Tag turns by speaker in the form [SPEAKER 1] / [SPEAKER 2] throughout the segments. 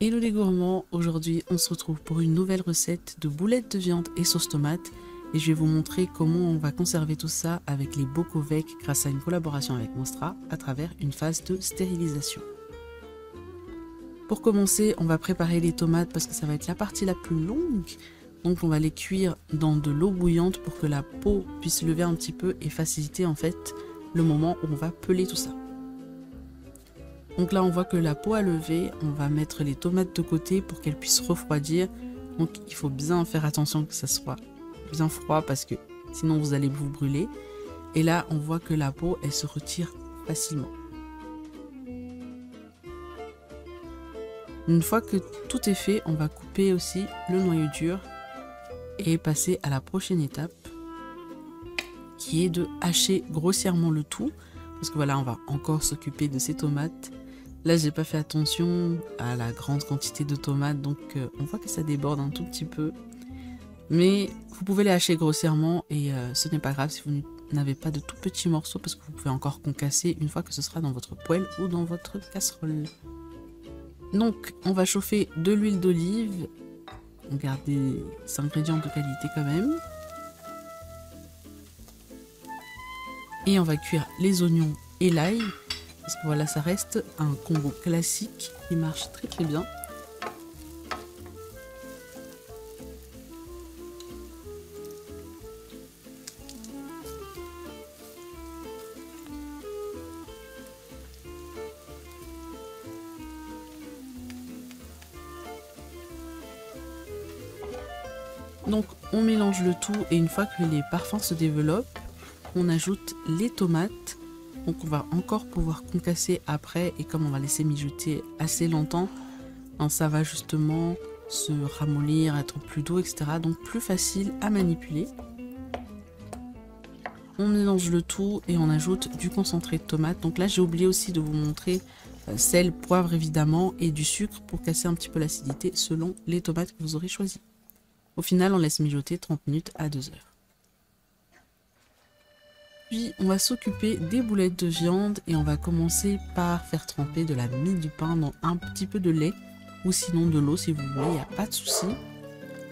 [SPEAKER 1] Hello les gourmands, aujourd'hui on se retrouve pour une nouvelle recette de boulettes de viande et sauce tomate et je vais vous montrer comment on va conserver tout ça avec les Bocovec grâce à une collaboration avec Monstra à travers une phase de stérilisation. Pour commencer, on va préparer les tomates parce que ça va être la partie la plus longue. Donc on va les cuire dans de l'eau bouillante pour que la peau puisse lever un petit peu et faciliter en fait le moment où on va peler tout ça. Donc là on voit que la peau a levé, on va mettre les tomates de côté pour qu'elles puissent refroidir. Donc il faut bien faire attention que ça soit bien froid parce que sinon vous allez vous brûler. Et là on voit que la peau elle se retire facilement. Une fois que tout est fait, on va couper aussi le noyau dur et passer à la prochaine étape qui est de hacher grossièrement le tout parce que voilà on va encore s'occuper de ces tomates. Là j'ai pas fait attention à la grande quantité de tomates donc on voit que ça déborde un tout petit peu, mais vous pouvez les hacher grossièrement et ce n'est pas grave si vous n'avez pas de tout petits morceaux parce que vous pouvez encore concasser une fois que ce sera dans votre poêle ou dans votre casserole. Donc on va chauffer de l'huile d'olive, on garde des ingrédients de qualité quand même, et on va cuire les oignons et l'ail. Parce que voilà, ça reste un combo classique qui marche très très bien. Donc on mélange le tout et une fois que les parfums se développent, on ajoute les tomates. Donc on va encore pouvoir concasser après et comme on va laisser mijoter assez longtemps, ça va justement se ramollir, être plus doux, etc. Donc plus facile à manipuler. On mélange le tout et on ajoute du concentré de tomate. Donc là j'ai oublié aussi de vous montrer sel, poivre évidemment et du sucre pour casser un petit peu l'acidité selon les tomates que vous aurez choisies. Au final on laisse mijoter 30 minutes à 2 heures. Puis on va s'occuper des boulettes de viande et on va commencer par faire tremper de la mie du pain dans un petit peu de lait ou sinon de l'eau si vous voulez, il n'y a pas de souci.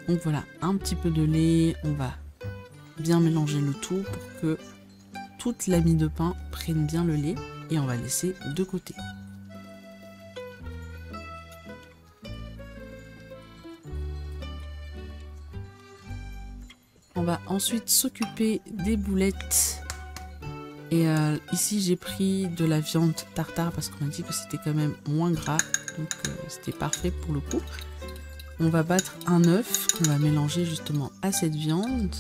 [SPEAKER 1] Donc voilà, un petit peu de lait, on va bien mélanger le tout pour que toute la mie de pain prenne bien le lait et on va laisser de côté. On va ensuite s'occuper des boulettes. Et ici j'ai pris de la viande tartare parce qu'on m'a dit que c'était quand même moins gras, donc c'était parfait pour le coup. On va battre un œuf qu'on va mélanger justement à cette viande.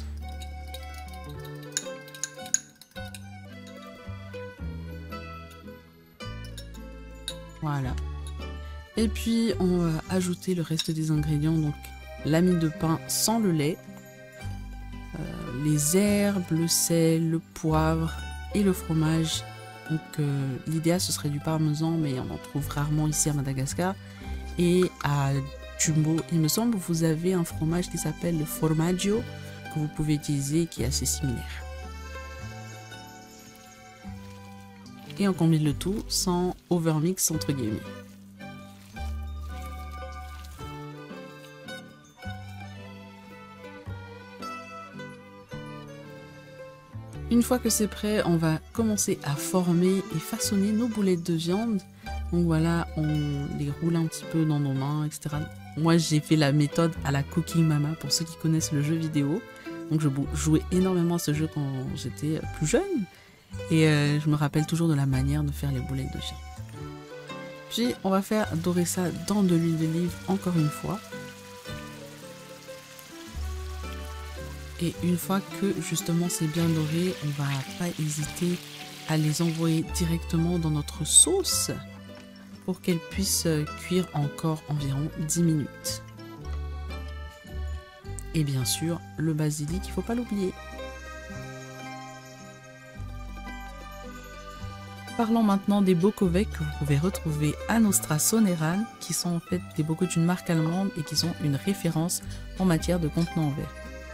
[SPEAKER 1] Voilà. Et puis on va ajouter le reste des ingrédients, donc la mie de pain sans le lait, les herbes, le sel, le poivre et le fromage. Donc l'idéal ce serait du parmesan mais on en trouve rarement ici à Madagascar. Et à Jumbo il me semble vous avez un fromage qui s'appelle le formaggio que vous pouvez utiliser qui est assez similaire. Et on combine le tout sans overmix entre guillemets. Une fois que c'est prêt, on va commencer à former et façonner nos boulettes de viande. Donc voilà, on les roule un petit peu dans nos mains, etc. Moi, j'ai fait la méthode à la Cooking Mama pour ceux qui connaissent le jeu vidéo. Donc je jouais énormément à ce jeu quand j'étais plus jeune. Et je me rappelle toujours de la manière de faire les boulettes de viande. Puis on va faire dorer ça dans de l'huile d'olive encore une fois. Et une fois que justement c'est bien doré, on va pas hésiter à les envoyer directement dans notre sauce pour qu'elles puissent cuire encore environ 10 minutes. Et bien sûr, le basilic, il ne faut pas l'oublier. Parlons maintenant des Bocovec que vous pouvez retrouver à Nostra Soneran, qui sont en fait des bocaux d'une marque allemande et qui sont une référence en matière de contenants en verre.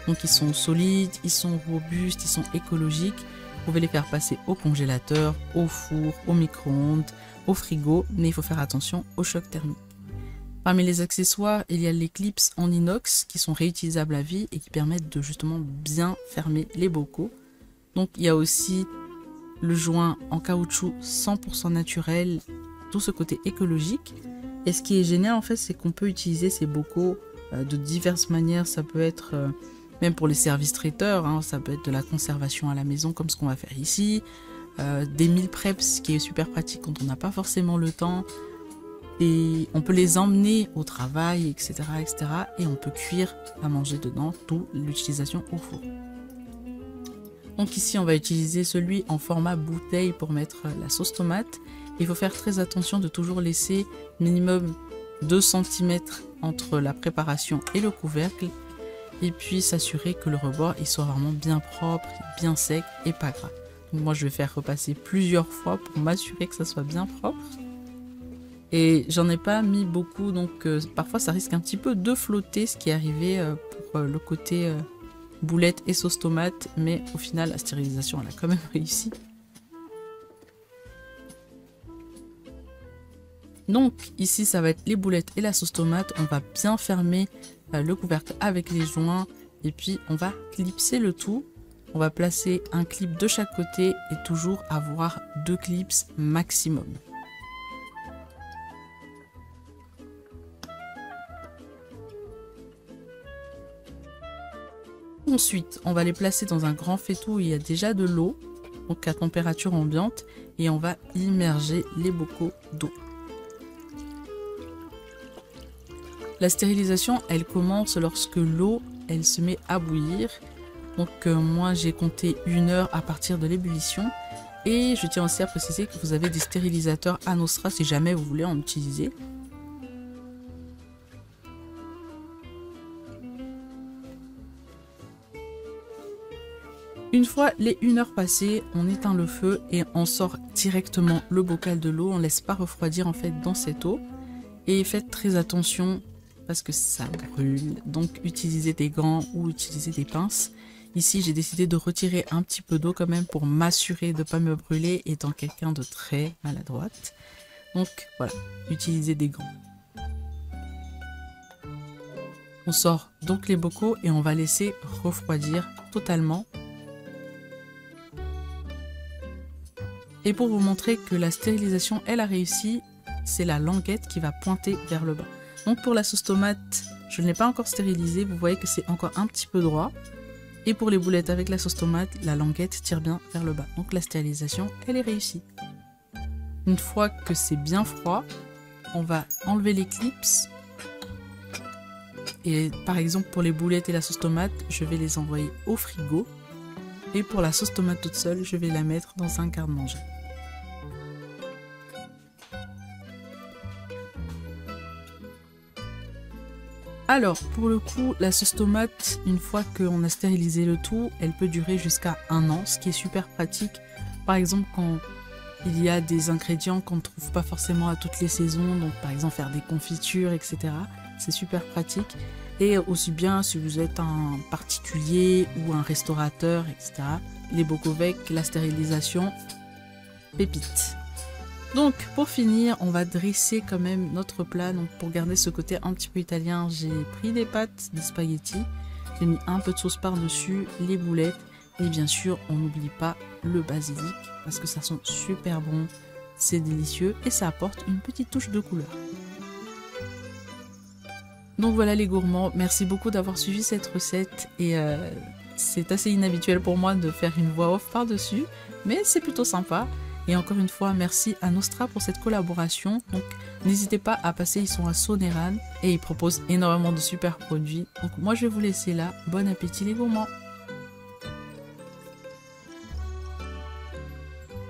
[SPEAKER 1] Donc ils sont solides, ils sont robustes, ils sont écologiques. Vous pouvez les faire passer au congélateur, au four, au micro-ondes, au frigo, mais il faut faire attention au choc thermique. Parmi les accessoires, il y a les clips en inox qui sont réutilisables à vie et qui permettent de justement bien fermer les bocaux. Donc il y a aussi le joint en caoutchouc 100% naturel, tout ce côté écologique. Et ce qui est génial en fait, c'est qu'on peut utiliser ces bocaux de diverses manières. Ça peut être même pour les services traiteurs, hein, ça peut être de la conservation à la maison comme ce qu'on va faire ici, des meal preps, ce qui est super pratique quand on n'a pas forcément le temps. Et on peut les emmener au travail, etc., etc. Et on peut cuire à manger dedans, d'où l'utilisation au four. Donc ici, on va utiliser celui en format bouteille pour mettre la sauce tomate. Il faut faire très attention de toujours laisser minimum 2 cm entre la préparation et le couvercle. Et puis s'assurer que le rebord il soit vraiment bien propre, bien sec et pas gras. Donc moi, je vais faire repasser plusieurs fois pour m'assurer que ça soit bien propre. Et j'en ai pas mis beaucoup, donc parfois ça risque un petit peu de flotter, ce qui est arrivé pour le côté boulette et sauce tomate, mais au final la stérilisation elle a quand même réussi. Donc ici ça va être les boulettes et la sauce tomate, on va bien fermer le couvercle avec les joints et puis on va clipser le tout. On va placer un clip de chaque côté et toujours avoir 2 clips maximum. Ensuite, on va les placer dans un grand faitout où il y a déjà de l'eau, donc à température ambiante, et on va immerger les bocaux d'eau. La stérilisation, elle commence lorsque l'eau, elle se met à bouillir. Donc moi, j'ai compté 1 heure à partir de l'ébullition. Et je tiens aussi à préciser que vous avez des stérilisateurs Anostra si jamais vous voulez en utiliser. Une fois les 1 heure passées, on éteint le feu et on sort directement le bocal de l'eau. On ne laisse pas refroidir en fait dans cette eau. Et faites très attention parce que ça brûle. Donc utilisez des gants ou utilisez des pinces. Ici, j'ai décidé de retirer un petit peu d'eau quand même pour m'assurer de ne pas me brûler étant quelqu'un de très maladroite. Donc voilà, utilisez des gants. On sort donc les bocaux et on va laisser refroidir totalement. Et pour vous montrer que la stérilisation, elle a réussi, c'est la languette qui va pointer vers le bas. Donc pour la sauce tomate, je ne l'ai pas encore stérilisée, vous voyez que c'est encore un petit peu droit. Et pour les boulettes avec la sauce tomate, la languette tire bien vers le bas. Donc la stérilisation, elle est réussie. Une fois que c'est bien froid, on va enlever les clips. Et par exemple pour les boulettes et la sauce tomate, je vais les envoyer au frigo. Et pour la sauce tomate toute seule, je vais la mettre dans un garde-manger. Alors, pour le coup, la sauce tomate, une fois qu'on a stérilisé le tout, elle peut durer jusqu'à 1 an, ce qui est super pratique. Par exemple, quand il y a des ingrédients qu'on ne trouve pas forcément à toutes les saisons, donc par exemple faire des confitures, etc. C'est super pratique. Et aussi bien si vous êtes un particulier ou un restaurateur, etc. Les Bokovec, la stérilisation, pépite. Donc pour finir, on va dresser quand même notre plat. Donc pour garder ce côté un petit peu italien, j'ai pris des pâtes, des spaghettis, j'ai mis un peu de sauce par-dessus, les boulettes et bien sûr on n'oublie pas le basilic parce que ça sent super bon, c'est délicieux et ça apporte une petite touche de couleur. Donc voilà les gourmands, merci beaucoup d'avoir suivi cette recette et c'est assez inhabituel pour moi de faire une voix off par-dessus, mais c'est plutôt sympa. Et encore une fois, merci à Nostra pour cette collaboration. Donc n'hésitez pas à passer, ils sont à Soneran et ils proposent énormément de super produits. Donc moi je vais vous laisser là. Bon appétit les gourmands!